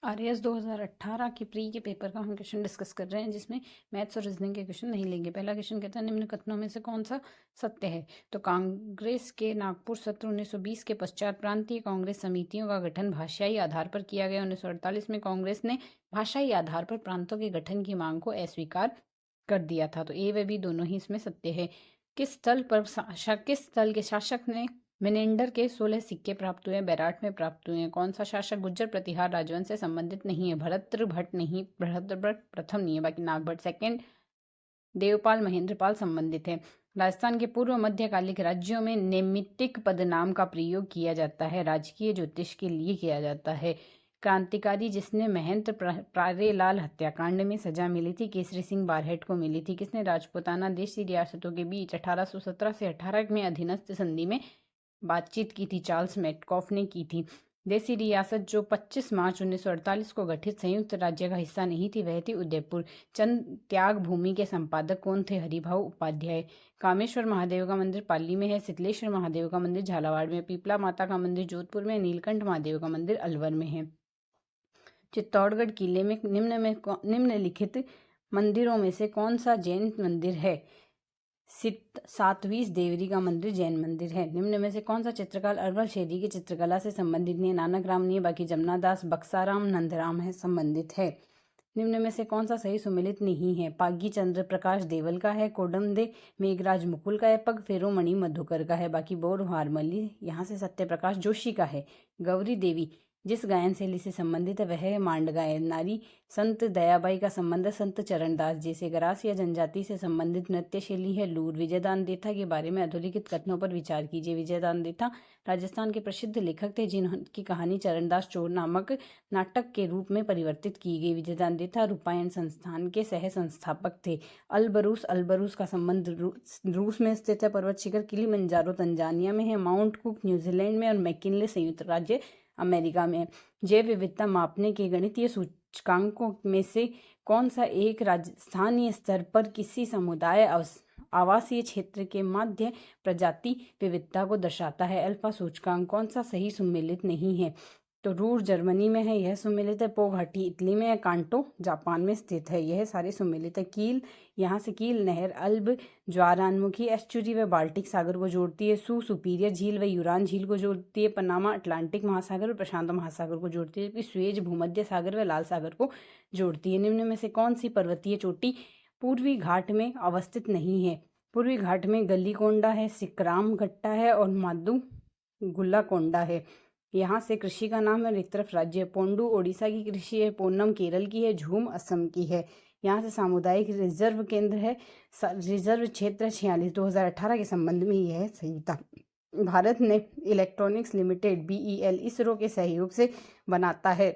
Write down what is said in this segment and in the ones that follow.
RAS 2018 की pre के paper का हम क्वेश्चन डिस्कस कर रहे हैं, जिसमें मैथ्स और रीजनिंग के क्वेश्चन नहीं लेंगे। पहला क्वेश्चन कहता है निम्न कथनों में से कौन सा सत्य है। तो कांग्रेस के नागपुर सत्र 1920 के पश्चात प्रांतीय कांग्रेस समितियों का गठन भाषाई आधार पर किया गया। 1948 में कांग्रेस ने भाषाई आधार पर प्रांतों के गठन की मांग को अस्वीकार कर दिया था। तो ए व बी दोनों ही इसमें सत्य है। किस स्थल के शासक ने मेनेंडर के 16 सिक्के प्राप्त हुए, बैराट में प्राप्त हुए हैं। कौन सा शासक गुज्जर प्रतिहार राजवंश से संबंधित नहीं है। भरत भट्ट नहीं, भरत भट्ट प्रथम नहीं है, बाकी नागभट्ट सेकंड, देवपाल महेंद्रपाल संबंधित है। राजस्थान के पूर्व मध्यकालिक राज्यों में नैमित्तिक पदनाम का प्रयोग किया जाता है, राजकीय ज्योतिष के लिए किया जाता है। क्रांतिकारी जिसने महंत प्यारेलाल हत्याकांड में सजा मिली थी, केसरी सिंह बारहेट को मिली थी। किसने राजपूताना देशी रियासतों के बीच 1817 से 18 में अधीनस्थ संधि में बातचीत की थी, चार्ल्स मेटकॉफ ने की थी। देसी रियासत जो 25 मार्च 1948 को गठित संयुक्त राज्य का हिस्सा नहीं थी, वह थी उदयपुर। चंद त्याग भूमि के संपादक कौन थे। हरिभाऊ उपाध्याय। कामेश्वर महादेव का मंदिर पाली में है, शीतलेश्वर महादेव का मंदिर झालावाड़ में, पीपला माता का मंदिर जोधपुर में, नीलकंठ महादेव का मंदिर अलवर में है। चित्तौड़गढ़ किले में निम्नलिखित मंदिरों में से कौन सा जैन मंदिर है। सातवीं देवरी का मंदिर जैन मंदिर है। निम्न में से कौन सा चित्रकार अरवल शैली की चित्रकला से संबंधित नहीं है। नानक राम नहीं, बाकी जमनादास, बक्साराम, नंदराम है संबंधित है। निम्न में से कौन सा सही सुमेलित नहीं है। पागी चंद्र प्रकाश देवल का है, कोडमदे मेघराज मुकुल का है, पग फेरोमणि मधुकर का है, बाकी बोर हारमली यहाँ से सत्य प्रकाश जोशी का है। गौरी देवी जिस गायन शैली से संबंधित है वह है मांड गायन। नारी संत दयाबाई का संबंध संत चरणदास जी से। गरासिया जनजाति से संबंधित नृत्य शैली है लूर। विजयदान देथा के बारे में अधोलिखित कथनों पर विचार कीजिए। विजयदान देथा राजस्थान के प्रसिद्ध लेखक थे, जिनकी कहानी चरणदास चोर नामक नाटक के रूप में परिवर्तित की गई। विजयदान देथा रूपायन संस्थान के सह संस्थापक थे। अल्बरूस का संबंध रूस में स्थित है। पर्वत शिखर किलिमंजारो तंजानिया में है। माउंट कुक न्यूजीलैंड में और मैकिनले संयुक्त राज्य अमेरिका में। जैव विविधता मापने के गणितीय सूचकांकों में से कौन सा एक स्थानीय स्तर पर किसी समुदाय आवासीय क्षेत्र के मध्य प्रजाति विविधता को दर्शाता है। अल्फा सूचकांक कौन सा सही सुमेलित नहीं है। तो रूर जर्मनी में है, यह सुमेलित है। पो घाटी इटली में है। कांटो जापान में स्थित है, यह सारे सुमेलित है। कील यहाँ से कील नहर अल्ब ज्वारान्मुखी एस्चुरी व बाल्टिक सागर को जोड़ती है। सुपीरियर झील व यूरान झील को जोड़ती है। पनामा अटलांटिक महासागर और प्रशांत महासागर को जोड़ती है, जबकि स्वेज भूमध्य सागर व लाल सागर को जोड़ती है। निम्न में से कौन सी पर्वतीय चोटी पूर्वी घाट में अवस्थित नहीं है। पूर्वी घाट में गलीकोंडा है, सिकराम घट्टा है और मादू गुल्लाकोंडा है। यहाँ से कृषि का नाम है और एक तरफ राज्य। पोंडू ओडिशा की कृषि है, पोन्नम केरल की है, झूम असम की है। यहाँ से सामुदायिक रिजर्व केंद्र है। रिजर्व क्षेत्र 46 2018 के संबंध में यह सही था। भारत ने इलेक्ट्रॉनिक्स लिमिटेड BEL इसरो के सहयोग से बनाता है।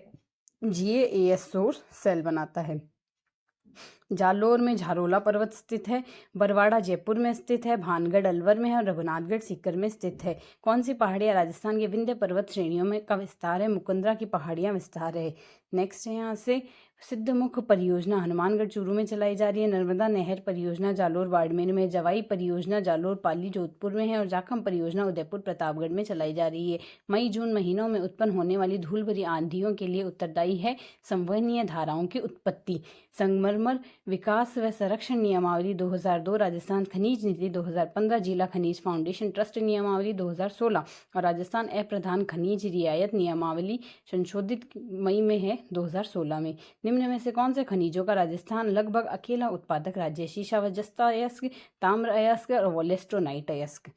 GAAS सोर्स सेल बनाता है। जालोर में झारोला पर्वत स्थित है। बरवाड़ा जयपुर में स्थित है। भानगढ़ अलवर में है और रघुनाथगढ़ सीकर में स्थित है। कौन सी पहाड़ियाँ राजस्थान के विंध्य पर्वत श्रेणियों में का विस्तार है। मुकुंदरा की पहाड़ियाँ विस्तार है। नेक्स्ट है यहाँ से सिद्धमुख परियोजना हनुमानगढ़ चूरू में चलाई जा रही है। नर्मदा नहर परियोजना जालोर बाड़मेर में। जवाई परियोजना जालोर पाली जोधपुर में है और जाखम परियोजना उदयपुर प्रतापगढ़ में चलाई जा रही है। मई जून महीनों में उत्पन्न होने वाली धूल भरी आंधियों के लिए उत्तरदायी है संवहनीय धाराओं की उत्पत्ति। संगमरमर विकास व संरक्षण नियमावली 2002, राजस्थान खनिज नीति 2015, जिला खनिज फाउंडेशन ट्रस्ट नियमावली 2016 और राजस्थान अप्रधान खनिज रियायत नियमावली संशोधित मई में है 2016 में। निम्न में से कौन से खनिजों का राजस्थान लगभग अकेला उत्पादक राज्य। शीशा व जस्ता अयस्क, ताम्र अयस्क और वोलेस्टोनाइट अयस्क।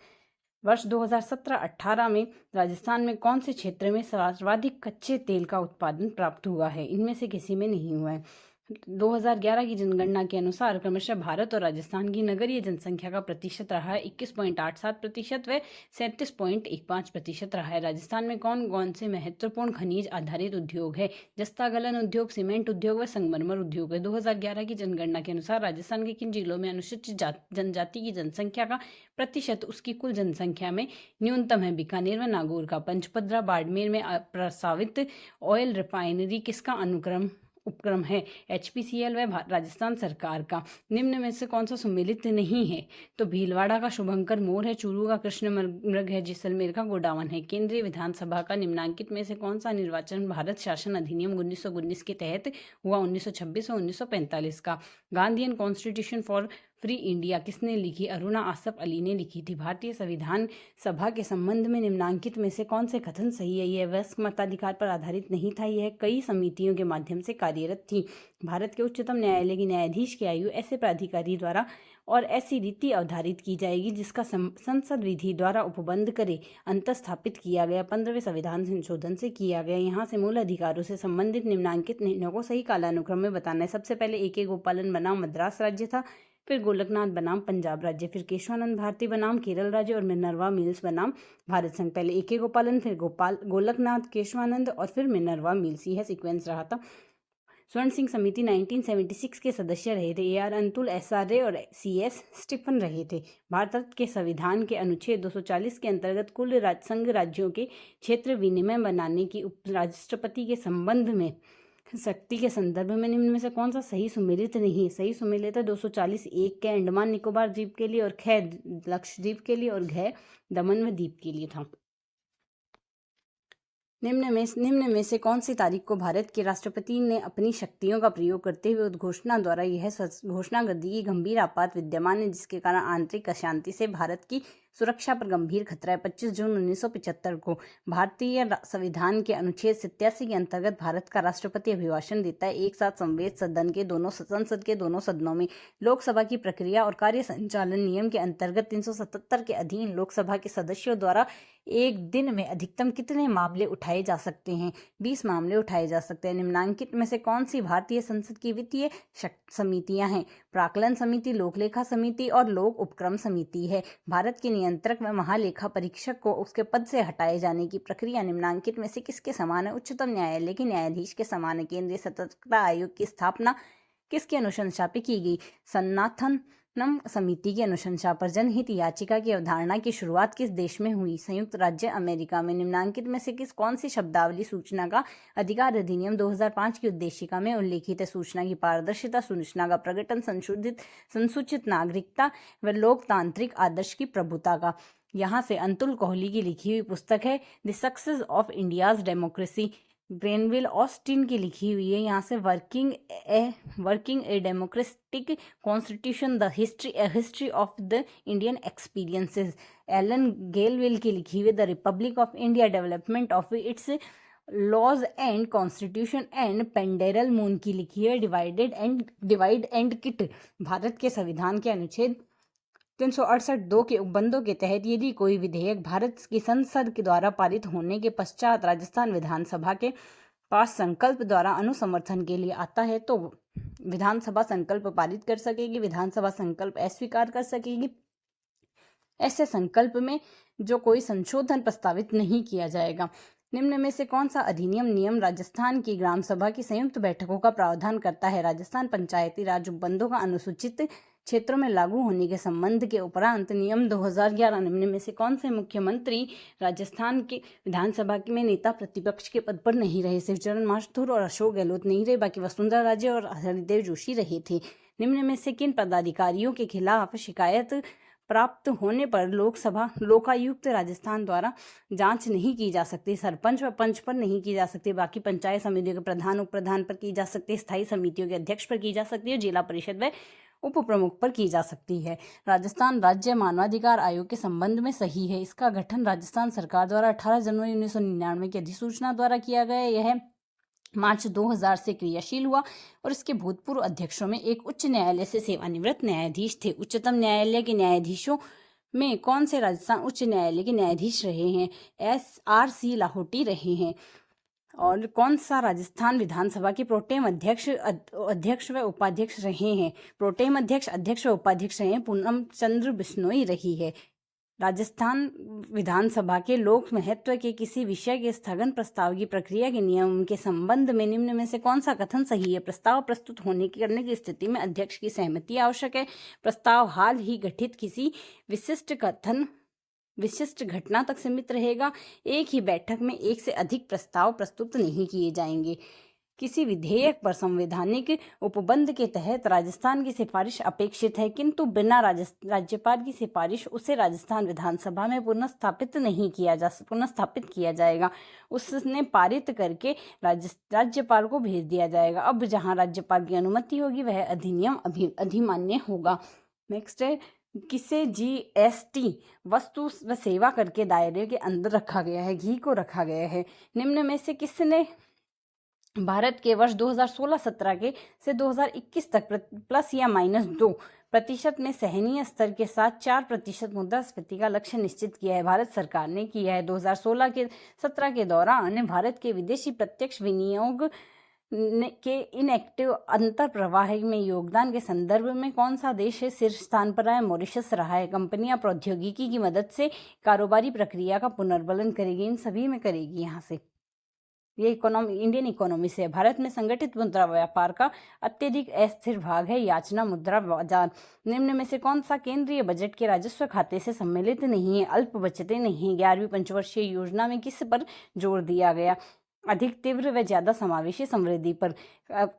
वर्ष 2017-18 में राजस्थान में कौन से क्षेत्र में सर्वाधिक कच्चे तेल का उत्पादन प्राप्त हुआ है। इनमें से किसी में नहीं हुआ है। 2011 की जनगणना के अनुसार क्रमशः भारत और राजस्थान की नगरीय जनसंख्या का प्रतिशत रहा है 21.87% व 37.15% रहा है। राजस्थान में कौन कौन से महत्वपूर्ण खनिज आधारित उद्योग है। जस्ता गलन उद्योग, सीमेंट उद्योग व संगमरमर उद्योग है। 2011 की जनगणना के अनुसार राजस्थान के किन जिलों में अनुसूचित जनजाति की जनसंख्या का प्रतिशत उसकी कुल जनसंख्या में न्यूनतम है। बीकानेर व नागौर का। पंचपदरा बाड़मेर में प्रस्तावित ऑयल रिफाइनरी किसका अनुक्रम उपक्रम है? HPCL व राजस्थान सरकार का। निम्न में से कौन सा सुमेलित नहीं है? तो भीलवाड़ा का शुभंकर मोर है, चूरू का कृष्ण मृग है, जैसलमेर का गोडावण है। केंद्रीय विधानसभा का निम्नांकित में से कौन सा निर्वाचन भारत शासन अधिनियम 1919 के तहत हुआ? 1926 और 1945 का। Gandhian constitution for free India किसने लिखी? अरुणा आसफ अली ने लिखी थी। भारतीय संविधान सभा के संबंध में निम्नांकित में से कौन से कथन सही है? यह वयस्क मताधिकार पर आधारित नहीं था, यह कई समितियों के माध्यम से कार्यरत थी। भारत के उच्चतम न्यायालय की न्यायाधीश की आयु ऐसे प्राधिकारी द्वारा और ऐसी रीति अवधारित की जाएगी जिसका संसद विधि द्वारा उपबंध करे अंतर स्थापित किया गया 15वें संविधान संशोधन से किया गया। यहाँ से मूल अधिकारों से संबंधित निम्नांकित निर्णयों को सही कालानुक्रम में बताना है। सबसे पहले AK गोपालन बनाम मद्रास राज्य था, फिर गोलकनाथ बनाम पंजाब राज्य, फिर केशवानंद भारती बनाम केरल राज्य और मिनर्वा मिल्स बनाम भारत संघ। पहले AK गोपालन, फिर गोलकनाथ, केशवानंद और फिर मिनर्वा मिल्स, यह सीक्वेंस रहा था। स्वर्ण सिंह समिति 1976 के सदस्य रहे थे। AR अंतुल, SR रे और CS स्टीफन रहे थे। भारत के संविधान के अनुच्छेद 240 के अंतर्गत कुल संघ राज्यों के क्षेत्र विनिमय बनाने की उपराष्ट्रपति के संबंध में शक्ति के संदर्भ में निम्न में से कौन सा सही सुमेलित नहीं है? सही सुमेलित है 240 एक के अंडमान निकोबार द्वीप के लिए और ख लक्षद्वीप के लिए और घ दमन व दीप के लिए था। निम्न में से कौन सी तारीख को भारत के राष्ट्रपति ने अपनी शक्तियों का प्रयोग करते हुए उद्घोषणा द्वारा यह घोषणा कर दी कि गंभीर आपात विद्यमान है जिसके कारण आंतरिक अशांति से भारत की सुरक्षा पर गंभीर खतरा है? 25 जून 1975 को। भारतीय संविधान के अनुच्छेद 87 के अंतर्गत भारत का राष्ट्रपति अभिभाषण देता है एक साथ संवेद संसद के दोनों सदनों में। लोकसभा की प्रक्रिया और कार्य संचालन नियम के अंतर्गत 377 के अधीन लोकसभा के सदस्यों द्वारा एक दिन में अधिकतम कितने मामले उठाए जा सकते हैं? 20 मामले उठाए जा सकते हैं। निम्नांकित में से कौन सी भारतीय संसद की वित्तीय समितियां हैं? प्राक्कलन समिति, लोकलेखा समिति और लोक उपक्रम समिति है। भारत के नियंत्रक व महालेखा परीक्षक को उसके पद से हटाए जाने की प्रक्रिया निम्नांकित में से किसके समान है? उच्चतम न्यायालय के न्यायाधीश के समान है। केंद्रीय सतर्कता आयोग की स्थापना किसकी अनुशंसा पे की गई? सनातनम समिति की अनुशंसा पर। जनहित याचिका की अवधारणा की शुरुआत किस देश में हुई? संयुक्त राज्य अमेरिका में। निम्नांकित में से कौन सी शब्दावली सूचना का अधिकार अधिनियम 2005 की उद्देशिका में उल्लेखित है? सूचना की पारदर्शिता, सूचना का प्रकटन, संसूचित नागरिकता व लोकतांत्रिक आदर्श की प्रभुता का। यहाँ से अंतुल कोहली की लिखी हुई पुस्तक है the success of India's democracy, Granville Austin की लिखी हुई है। यहाँ से working a democratic constitution, the history of the Indian experiences, Alan Gledhill की लिखी हुई the republic of India, development of its laws and constitution and Penderel Moon की लिखी है डिवाइड एंड किट। भारत के संविधान के अनुच्छेद 368(2) के उपबंधों के तहत यदि कोई विधेयक भारत की संसद के द्वारा पारित होने के पश्चात राजस्थान विधानसभा के पास संकल्प द्वारा अनुसमर्थन के लिए आता है तो विधानसभा संकल्प पारित कर सकेगी, विधानसभा संकल्प अस्वीकार कर सकेगी। ऐसे संकल्प में जो कोई संशोधन प्रस्तावित नहीं किया जाएगा। निम्न में से कौन सा अधिनियम नियम राजस्थान की ग्राम सभा की संयुक्त बैठकों का प्रावधान करता है? राजस्थान पंचायती राज उपबंधों का अनुसूचित क्षेत्रों में लागू होने के संबंध के उपरांत नियम 2011। निम्न में से कौन से मुख्यमंत्री राजस्थान के विधानसभा में नेता प्रतिपक्ष के पद पर नहीं रहे? शिवचरण माथुर और अशोक गहलोत नहीं रहे, बाकी वसुंधरा राजे और हरिदेव जोशी रहे थे। निम्न में से किन पदाधिकारियों के खिलाफ शिकायत प्राप्त होने पर लोकायुक्त राजस्थान द्वारा जांच नहीं की जा सकती? सरपंच व पंच पर नहीं की जा सकती, बाकी पंचायत समितियों के प्रधान उप प्रधान पर की जा सकती, स्थायी समितियों के अध्यक्ष पर की जा सकती है, जिला परिषद व उप प्रमुख पर की जा सकती है। राजस्थान राज्य मानवाधिकार आयोग के संबंध में सही है। इसका गठन राजस्थान सरकार द्वारा 18 जनवरी 1999 की अधिसूचना द्वारा किया गया। यह मार्च 2000 से क्रियाशील हुआ और इसके भूतपूर्व अध्यक्षों में एक उच्च न्यायालय से सेवानिवृत्त न्यायाधीश थे। उच्चतम न्यायालय के न्यायाधीशों में कौन से राजस्थान उच्च न्यायालय के न्यायाधीश रहे हैं? SRC लाहौटी रहे हैं। और कौन सा राजस्थान विधानसभा के प्रोटेम अध्यक्ष व उपाध्यक्ष रहे हैं? प्रोटेम अध्यक्ष व उपाध्यक्ष रहे हैं पूनम चंद्र बिश्नोई रही है। राजस्थान विधानसभा के लोक महत्व के किसी विषय के स्थगन प्रस्ताव की प्रक्रिया के नियम के संबंध में निम्न में से कौन सा कथन सही है? प्रस्ताव प्रस्तुत करने की स्थिति में अध्यक्ष की सहमति आवश्यक है। प्रस्ताव हाल ही गठित किसी विशिष्ट घटना तक सीमित रहेगा। एक ही बैठक में एक से अधिक प्रस्ताव प्रस्तुत नहीं किए जाएंगे। किसी विधेयक पर संवैधानिक उपबंध के तहत राजस्थान की सिफारिश अपेक्षित है, किंतु बिना राज्यपाल की सिफारिश उसे राजस्थान विधानसभा में पुनः स्थापित किया जाएगा। उसने पारित करके राज्यपाल को भेज दिया जाएगा। अब जहां राज्यपाल की अनुमति होगी वह अधिनियम अधिमान्य होगा। नेक्स्ट है, किसे जीएसटी वस्तु व सेवा कर के दायरे के अंदर रखा गया है? घी को रखा गया है। निम्न में से किसने भारत के वर्ष 2016-17 के से 2021 तक प्लस या -2% में सहनीय स्तर के साथ 4% मुद्रास्फीति का लक्ष्य निश्चित किया है? भारत सरकार ने किया है। 2016-17 के दौरान भारत के विदेशी प्रत्यक्ष विनियोग के इनएक्टिव अंतर प्रवाह में योगदान के संदर्भ में कौन सा देश है शीर्ष स्थान पर है? मॉरिशस रहा है। कंपनियां प्रौद्योगिकी की मदद से कारोबारी प्रक्रिया का पुनर्बलन करेगी, इन सभी में करेगी। यहाँ से ये इंडियन इकोनॉमी से है। भारत में संगठित मुद्रा व्यापार का अत्यधिक अस्थिर भाग है याचना मुद्रा बाजार। निम्न में से कौन सा केंद्रीय बजट के राजस्व खाते से सम्मिलित नहीं है? अल्प बचतें नहीं। 11वीं पंचवर्षीय योजना में किस पर जोर दिया गया? अधिक तीव्र व ज्यादा समावेशी समृद्धि पर।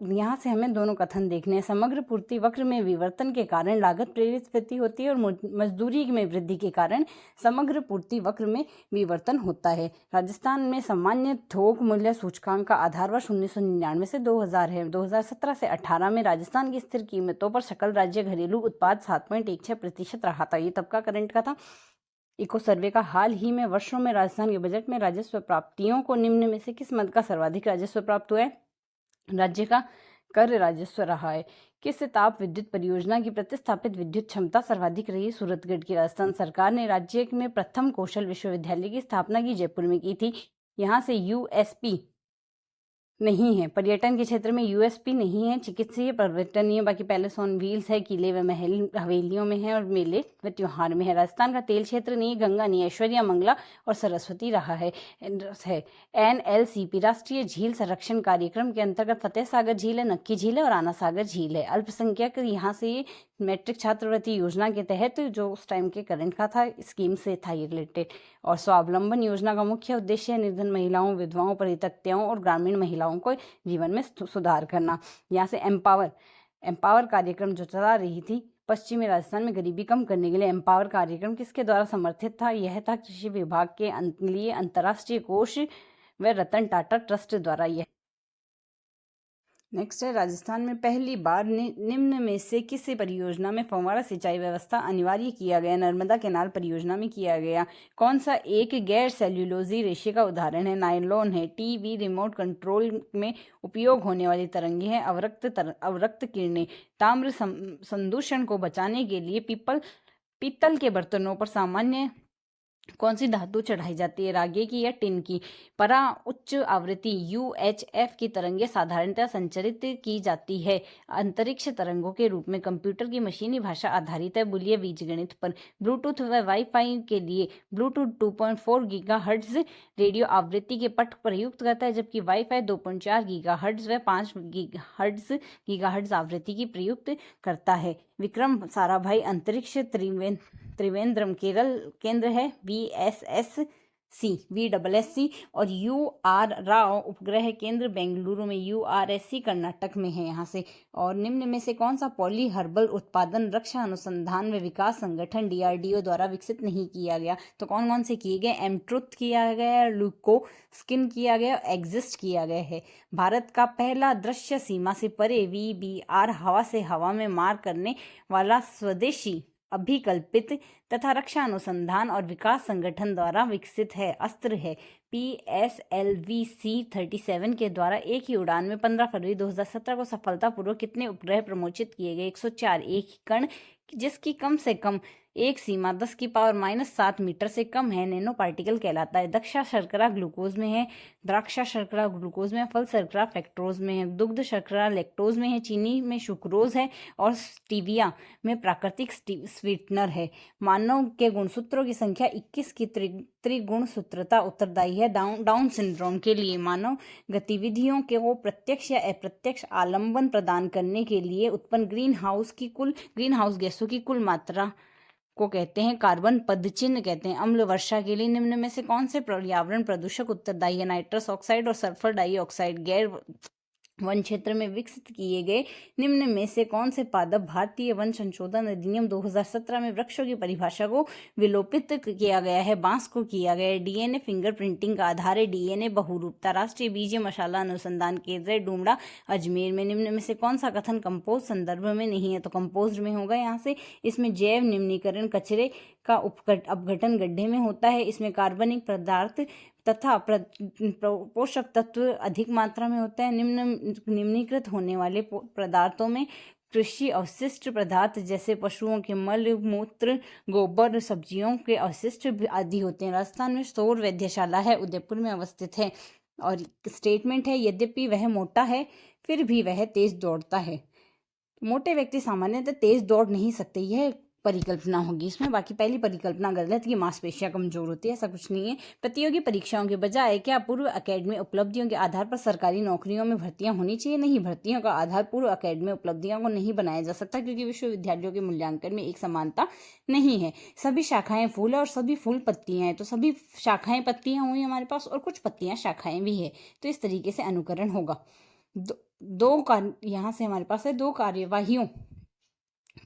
यहाँ से हमें दोनों कथन देखने हैं। समग्र पूर्ति वक्र में विवर्तन के कारण लागत प्रेरित वृद्धि होती है और मजदूरी में वृद्धि के कारण समग्र पूर्ति वक्र में विवर्तन होता है। राजस्थान में सामान्य थोक मूल्य सूचकांक का आधार वर्ष 1999 से 2000 है। 2017 से 18 में राजस्थान की स्थिर कीमतों पर सकल राज्य घरेलू उत्पाद 7.16% रहा था। ये तब का करंट का था। इको सर्वे का हाल ही में वर्षों में राजस्थान के बजट में राजस्व प्राप्तियों को निम्न में से किस मद का सर्वाधिक राजस्व प्राप्त हुआ है? राज्य का कर राजस्व रहा है। किस ताप विद्युत परियोजना की प्रतिस्थापित विद्युत क्षमता सर्वाधिक रही? सूरतगढ़ की। राजस्थान सरकार ने राज्य में प्रथम कौशल विश्वविद्यालय की स्थापना की जयपुर में की थी। यहाँ से यूएसपी नहीं है। पर्यटन के क्षेत्र में यूएसपी नहीं है। चिकित्सीय पर्यटनीय बाकी पैलेस ऑन व्हील्स है, किले व महल हवेलियों में है और मेले व त्योहार में है। राजस्थान का तेल क्षेत्र नहीं, गंगा नहीं, ऐश्वर्या मंगला और सरस्वती रहा है। एनएलसीपी राष्ट्रीय झील संरक्षण कार्यक्रम के अंतर्गत फतेह सागर झील है, नक्की झील है और आना सागर झील है। अल्पसंख्यक यहाँ से मैट्रिक छात्रवृत्ति योजना के तहत जो उस टाइम के करंट का था स्कीम से था ये रिलेटेड। और स्वावलंबन योजना का मुख्य उद्देश्य है निर्धन महिलाओं, विधवाओं, परित्यक्ताओं और ग्रामीण महिलाओं को जीवन में सुधार करना। यहाँ से एम्पावर कार्यक्रम जो चला रही थी पश्चिमी राजस्थान में गरीबी कम करने के लिए। एम्पावर कार्यक्रम किसके द्वारा समर्थित था? यह था कृषि विभाग के लिए अंतर्राष्ट्रीय कोष व रतन टाटा ट्रस्ट द्वारा। यह नेक्स्ट है, राजस्थान में पहली बार निम्न में से किस परियोजना में फव्वारा सिंचाई व्यवस्था अनिवार्य किया गया? नर्मदा कैनाल परियोजना में किया गया। कौन सा एक गैर सेल्यूलोजी रेशे का उदाहरण है? नायलॉन है। टीवी रिमोट कंट्रोल में उपयोग होने वाली तरंगे हैं अवरक्त किरणें। ताम्र संदूषण को बचाने के लिए पीतल के बर्तनों पर सामान्य कौन सी धातु चढ़ाई जाती है? रागे की या टिन की। परा उच्च आवृत्ति UHF की तरंगें साधारणतः संचरित की जाती है अंतरिक्ष तरंगों के रूप में। कंप्यूटर की मशीनी भाषा आधारित है बुलियन बीजगणित पर। ब्लूटूथ व वाईफाई के लिए ब्लूटूथ 2.4 गीगाहर्ट्ज रेडियो आवृत्ति के पट प्रयुक्त करता है, जबकि वाईफाई 2.4 गीगाहर्ट्ज व 5 गीगाहर्ट्ज आवृत्ति की प्रयुक्त करता है। विक्रम साराभाई अंतरिक्ष त्रिवेंद्रम केंद्र है VSSC और UR राव उपग्रह केंद्र बेंगलुरु में URSC कर्नाटक में है यहाँ से। और निम्न में से कौन सा पॉली हर्बल उत्पादन रक्षा अनुसंधान व विकास संगठन DRDO द्वारा विकसित नहीं किया गया? तो कौन कौन से किए गए? एमट्रुथ किया गया, लुको स्किन किया गया, एग्जिस्ट किया गया है। भारत का पहला दृश्य सीमा से परे VBR हवा से हवा में मार करने वाला स्वदेशी अभिकल्पित तथा रक्षा अनुसंधान और विकास संगठन द्वारा विकसित है अस्त्र है। PSLV-C-37 के द्वारा एक ही उड़ान में 15 फरवरी 2017 को सफलतापूर्वक कितने उपग्रह प्रमोचित किए गए? 104। एक कण जिसकी कम से कम एक सीमा 10⁻⁷ मीटर से कम है नैनो पार्टिकल कहलाता है। दक्षा शर्करा ग्लूकोज में है, द्राक्षा शर्करा ग्लूकोज में है, फल शर्करा फ्रैक्टोज में है, दुग्ध शर्करा लैक्टोज में है, चीनी में सुक्रोज है और स्टीविया में प्राकृतिक स्वीटनर है। मानव के गुणसूत्रों की संख्या 21 की त्रिगुणसूत्रता उत्तरदायी है डाउन सिंड्रोम के लिए। मानव गतिविधियों के वो प्रत्यक्ष या अप्रत्यक्ष आलंबन प्रदान करने के लिए उत्पन्न ग्रीन हाउस गैसों की कुल मात्रा को कहते हैं कार्बन पदचिह्न कहते हैं। अम्ल वर्षा के लिए निम्न में से कौन से पर्यावरण प्रदूषक उत्तरदायी है? नाइट्रस ऑक्साइड और सल्फर डाइऑक्साइड। गैर वन क्षेत्र में विकसित किए गए निम्न में से कौन से पादप भारतीय वन संशोधन अधिनियम 2017 में वृक्षों की परिभाषा को विलोपित किया गया है? बांस को किया गया है। डीएनए फिंगरप्रिंटिंग का आधार है डीएनए बहुरूपता। राष्ट्रीय बीज मशाला अनुसंधान केंद्र है डूमड़ा अजमेर में। निम्न में से कौन सा कथन कंपोज संदर्भ में नहीं है? तो कंपोज में होगा यहाँ से। इसमें जैव निम्नीकरण कचरे का अपघटन गड्ढे में होता है। इसमें कार्बनिक पदार्थ तथा पोषक तत्व अधिक मात्रा में होता है। निम्नीकृत होने वाले पदार्थों में कृषि अवशिष्ट पदार्थ जैसे पशुओं के मल मूत्र गोबर सब्जियों के अवशिष्ट आदि होते हैं। राजस्थान में सौर वैद्यशाला है, उदयपुर में अवस्थित है। और स्टेटमेंट है, यद्यपि वह मोटा है फिर भी वह तेज दौड़ता है। मोटे व्यक्ति सामान्यतः तेज दौड़ नहीं सकते, यह परिकल्पना होगी इसमें। बाकी पहली परिकल्पना गलत कि मांसपेशियां कमजोर होती है, ऐसा कुछ नहीं है। प्रतियोगी परीक्षाओं के बजाय क्या पूर्व एकेडमी उपलब्धियों के आधार पर सरकारी नौकरियों में भर्तियां होनी चाहिए? नहीं, भर्तियों का आधार पूर्व एकेडमी उपलब्धियों को नहीं बनाया जा सकता, क्योंकि विश्वविद्यालयों के मूल्यांकन में एक समानता नहीं है। सभी शाखाएं फूल है और सभी फूल पत्तियां हैं, तो सभी शाखाएं पत्तियां हुई हमारे पास और कुछ पत्तियां शाखाएं भी है, तो इस तरीके से अनुकरण होगा। यहाँ से हमारे पास है दो कार्यवाहियों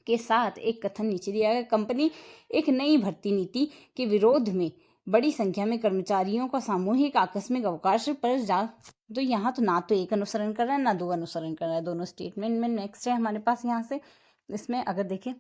के साथ एक कथन नीचे दिया गया। कंपनी एक नई भर्ती नीति के विरोध में बड़ी संख्या में कर्मचारियों का सामूहिक आकस्मिक अवकाश पर जा। तो यहाँ तो ना तो एक अनुसरण कर रहा है ना दो अनुसरण कर रहा है, दोनों स्टेटमेंट में। नेक्स्ट है हमारे पास यहाँ से, इसमें अगर देखें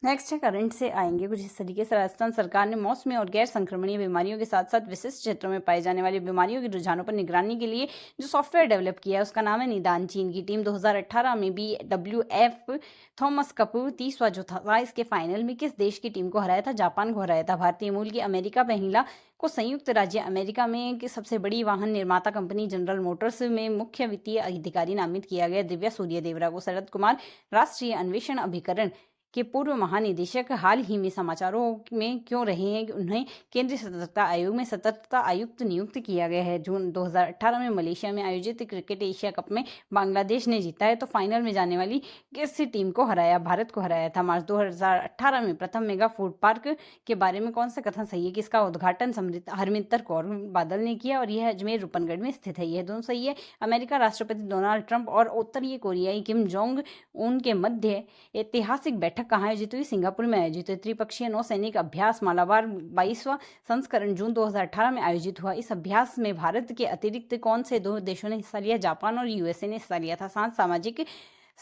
नेक्स्ट है करंट से आएंगे कुछ इस तरीके से। राजस्थान सरकार ने मौसमी और गैर संक्रमणीय बीमारियों के साथ साथ विशिष्ट क्षेत्रों में पाई जाने वाली बीमारियों के रुझानों पर निगरानी के लिए जो सॉफ्टवेयर डेवलप किया है उसका नाम है निदान। चीन की टीम 2018 में BWF थॉमस कप 30वां जो था इसके फाइनल में किस देश की टीम को हराया था? जापान को हराया था। भारतीय मूल की अमेरिका महिला को संयुक्त राज्य अमेरिका में की सबसे बड़ी वाहन निर्माता कंपनी जनरल मोटर्स में मुख्य वित्तीय अधिकारी नामित किया गया। दिव्या सूर्यदेवरा को। शरद कुमार राष्ट्रीय अन्वेषण अभिकरण के पूर्व महानिदेशक हाल ही में समाचारों में क्यों रहे हैं कि उन्हें केंद्रीय सतर्कता आयोग में सतर्कता आयुक्त नियुक्त किया गया है? जून 2018 में मलेशिया में आयोजित क्रिकेट एशिया कप में बांग्लादेश ने जीता है, तो फाइनल में जाने वाली किस टीम को हराया? भारत को हराया था। मार्च 2018 में प्रथम मेगा फूड पार्क के बारे में कौन सा कथन सही है? किसका उद्घाटन हरमिंदर कौर बादल ने किया और यह अजमेर रूपनगढ़ में स्थित है। यह दोनों सही है। अमेरिका राष्ट्रपति डोनाल्ड ट्रंप और उत्तरी कोरियाई किम जोंग उन के मध्य ऐतिहासिक बैठक कहाँ आयोजित हुई? सिंगापुर में आयोजित हुई। त्रिपक्षीय नौसैनिक अभ्यास मालाबार 22वां संस्करण जून 2018 में आयोजित हुआ। इस अभ्यास में भारत के अतिरिक्त कौन से दो देशों ने हिस्सा लिया? जापान और यूएसए ने हिस्सा लिया था। सामाजिक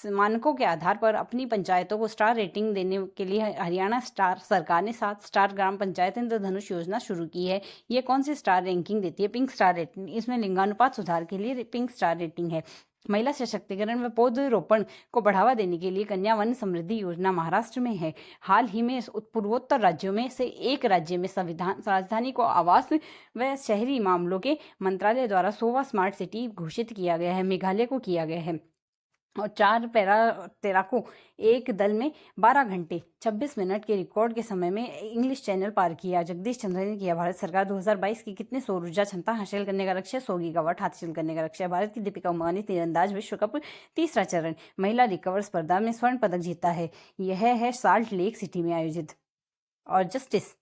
मानकों के आधार पर अपनी पंचायतों को स्टार रेटिंग देने के लिए हरियाणा सरकार ने 7 स्टार ग्राम पंचायत इंद्रधनुष योजना शुरू की है। ये कौन सी स्टार रैंकिंग देती है? Pink star rating. इसमें लिंगानुपात सुधार के लिए पिंक स्टार रेटिंग है। महिला सशक्तिकरण व पौधरोपण को बढ़ावा देने के लिए कन्या वन समृद्धि योजना महाराष्ट्र में है। हाल ही में पूर्वोत्तर राज्यों में से एक राज्य में संविधान राजधानी को आवास व शहरी मामलों के मंत्रालय द्वारा 100वां स्मार्ट सिटी घोषित किया गया है। मेघालय को किया गया है। और 4 पैरा तैराकों एक दल में 12 घंटे 26 मिनट के रिकॉर्ड के समय में इंग्लिश चैनल पार किया। जगदीश चंद्र ने किया। भारत सरकार 2022 की कितने सौर ऊर्जा क्षमता हासिल करने का लक्ष्य? 100 गीगावाट हासिल करने का लक्ष्य। भारत की दीपिका उमानी तीरंदाज विश्व कप तीसरा चरण महिला रिकवर स्पर्धा में स्वर्ण पदक जीता है। यह है साल्ट लेक सिटी में आयोजित। और जस्टिस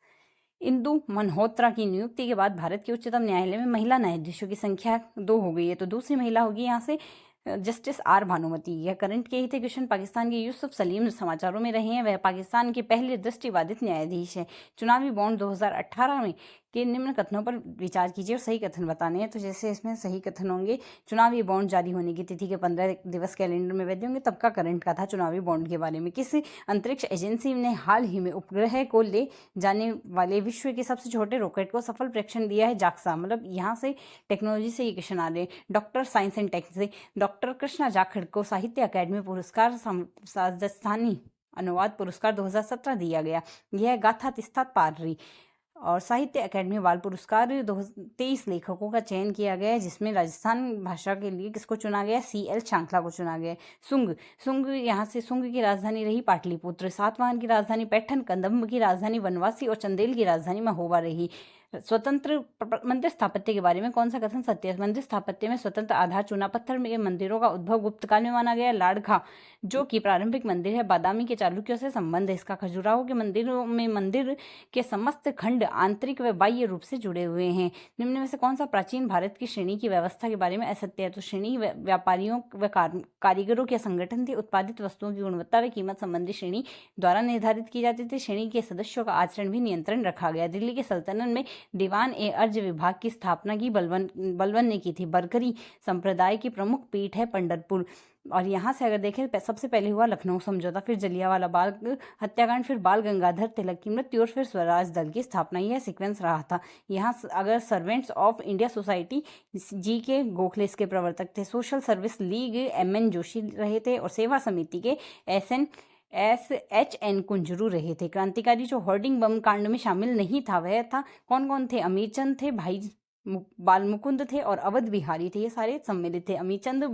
इंदु मल्होत्रा की नियुक्ति के बाद भारत के उच्चतम न्यायालय में महिला न्यायाधीशों की संख्या 2 हो गई है, तो दूसरी महिला होगी यहाँ से जस्टिस आर भानुमति। यह करंट के ही थे क्वेश्चन। पाकिस्तान के यूसुफ सलीम समाचारों में रहे हैं। वह पाकिस्तान के पहले दृष्टिबाधित न्यायाधीश हैं। चुनावी बॉन्ड 2018 में के निम्न कथनों पर विचार कीजिए और सही कथन बताने हैं। तो जैसे इसमें सही कथन होंगे, चुनावी बॉन्ड जारी होने की तिथि के 15 दिवस कैलेंडर में वैध होंगे। तब का करंट का था चुनावी बॉन्ड के बारे में। किस अंतरिक्ष एजेंसी ने हाल ही में उपग्रह को ले जाने वाले विश्व के सबसे छोटे रॉकेट को सफल परीक्षण दिया है? जाक्सा। मतलब यहाँ से टेक्नोलॉजी से ये क्वेश्चन आ रहे हैं। डॉक्टर साइंस एंड टेक से डॉक्टर कृष्णा जाखड़ को साहित्य अकादमी पुरस्कार राजस्थानी अनुवाद पुरस्कार 2017 दिया गया। यह गाथा तिस्ता पार्री। और साहित्य अकादमी बाल पुरस्कार 23 लेखकों का चयन किया गया है, जिसमें राजस्थान भाषा के लिए किसको चुना गया? CL चांकला को चुना गया। सुंग यहाँ से सुंग की राजधानी रही पाटलिपुत्र। सातवाहन की राजधानी पैठन, कंदम्ब की राजधानी वनवासी और चंदेल की राजधानी महोबा रही। स्वतंत्र मंदिर स्थापत्य के बारे में कौन सा कथन सत्य है? मंदिर स्थापत्य में स्वतंत्र आधार चूना पत्थर में मंदिरों का उद्भव गुप्त काल में माना गया। लाड़खा जो कि प्रारंभिक मंदिर है, बादामी के चालुक्यों से संबंध है इसका। खजुराहो के मंदिरों में मंदिर के समस्त खंड आंतरिक व बाह्य रूप से जुड़े हुए हैं। निम्न में से कौन सा प्राचीन भारत की श्रेणी की व्यवस्था के बारे में असत्य है? तो श्रेणी व्यापारियों व कारीगरों के संगठन थे। उत्पादित वस्तुओं की गुणवत्ता व कीमत संबंधी श्रेणी द्वारा निर्धारित की जाती थी। श्रेणी के सदस्यों का आचरण भी नियंत्रण रखा गया। दिल्ली के सल्तनत में दीवान ए अर्ज विभाग की स्थापना की बलबन ने की थी। बरकरी संप्रदाय की प्रमुख पीठ है पंढरपुर। और यहाँ से अगर देखें सबसे पहले हुआ लखनऊ समझौता, फिर जलियांवाला बाग हत्याकांड, फिर बाल गंगाधर तिलक की मृत्यु और फिर स्वराज दल की स्थापना। यह सीक्वेंस रहा था। यहाँ अगर सर्वेंट्स ऑफ इंडिया सोसाइटी जी के गोखले इसके प्रवर्तक थे। Social service league MN Joshi रहे थे और सेवा समिति के SHN कुंजरू रहे थे। क्रांतिकारी जो होर्डिंग बम कांड में शामिल नहीं था वह था कौन कौन थे? अमीरचंद थे, भाई बालमुकुंद थे और अवध बिहारी थे। ये सारे सम्मिलित थे। अमीरचंद,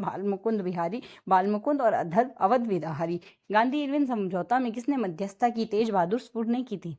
बालमुकुंद और अवध बिहारी। गांधी इरविन समझौता में किसने मध्यस्थता की? तेज बहादुर स्फुर ने की थी।